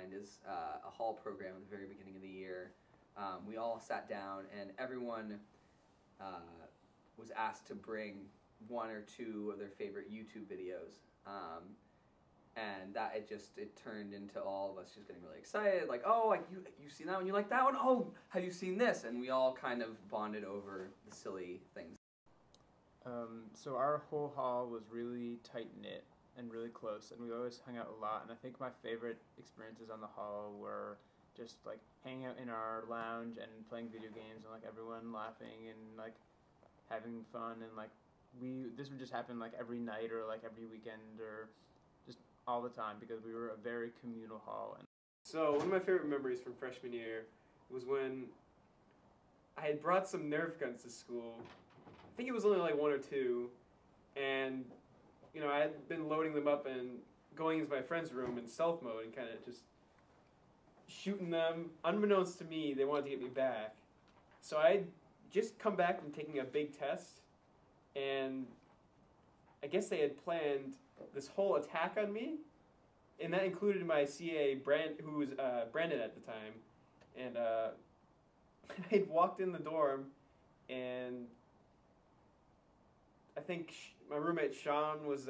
mastermind is a hall program at the very beginning of the year. We all sat down and everyone was asked to bring one or two of their favorite YouTube videos. And that it turned into all of us just getting really excited, like, oh, like you've seen that one, you like that one? Oh, have you seen this? And we all kind of bonded over the silly things. So our whole hall was really tight-knit and really close, and we always hung out a lot, and I think my favorite experiences on the hall were just like hanging out in our lounge and playing video games and like everyone laughing and like having fun, and like this would just happen like every night or like every weekend or just all the time because we were a very communal hall. And so one of my favorite memories from freshman year was when I had brought some Nerf guns to school. I think it was only like one or two, and you know, I had been loading them up and going into my friend's room in stealth mode and kind of just shooting them. Unbeknownst to me, they wanted to get me back. So I'd just come back from taking a big test, and I guess they had planned this whole attack on me, and that included my CA, who was Brandon at the time, and I'd walked in the dorm, and I think my roommate Sean was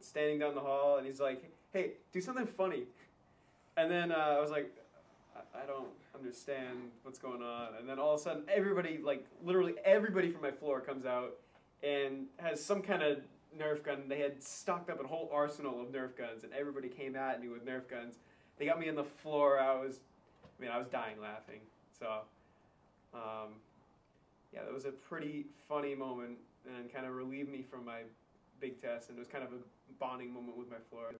standing down the hall, and he's like, "Hey, do something funny." And then I was like, I don't understand what's going on. And then all of a sudden, everybody, like literally everybody from my floor comes out and has some kind of Nerf gun. They had stocked up a whole arsenal of Nerf guns, and everybody came at me with Nerf guns. They got me on the floor. I was dying laughing. So, yeah, that was a pretty funny moment and kind of relieved me from my big test, and it was kind of a bonding moment with my floor.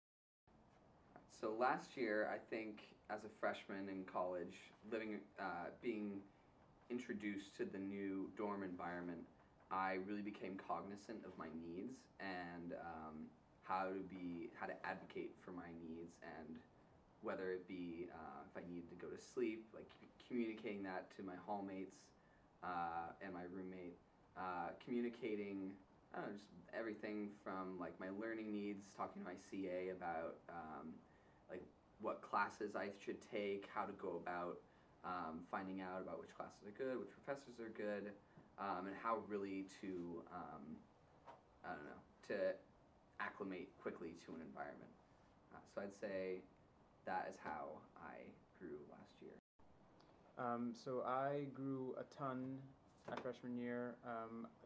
So last year, I think as a freshman in college, being introduced to the new dorm environment, I really became cognizant of my needs and how to advocate for my needs, and whether it be if I needed to go to sleep, like communicating that to my hallmates and my roommate, communicating, I don't know, just everything from like my learning needs, talking to my CA about like what classes I should take, how to go about finding out about which classes are good, which professors are good, and how really to, I don't know, to acclimate quickly to an environment. So I'd say that is how I grew last year. So I grew a ton my freshman year.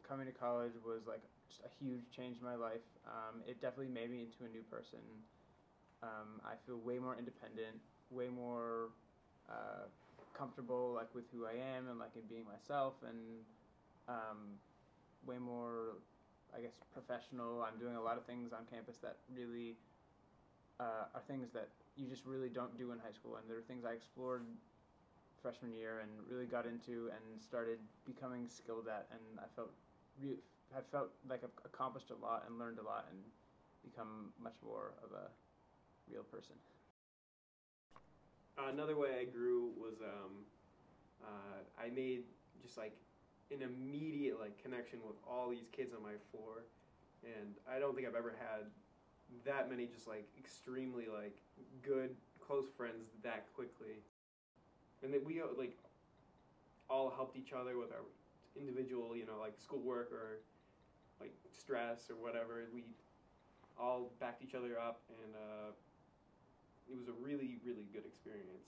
Coming to college was like just a huge change in my life. It definitely made me into a new person. I feel way more independent, way more comfortable like with who I am and like in being myself, and way more, I guess, professional. I'm doing a lot of things on campus that really are things that you just really don't do in high school, and there are things I explored freshman year and really got into and started becoming skilled at, and I felt like I've accomplished a lot and learned a lot and become much more of a real person. Another way I grew was I made just like an immediate like connection with all these kids on my floor, and I don't think I've ever had that many just like extremely like good close friends that quickly. And that we like all helped each other with our individual, you know, like schoolwork or like stress or whatever. We all backed each other up, and it was a really, really good experience.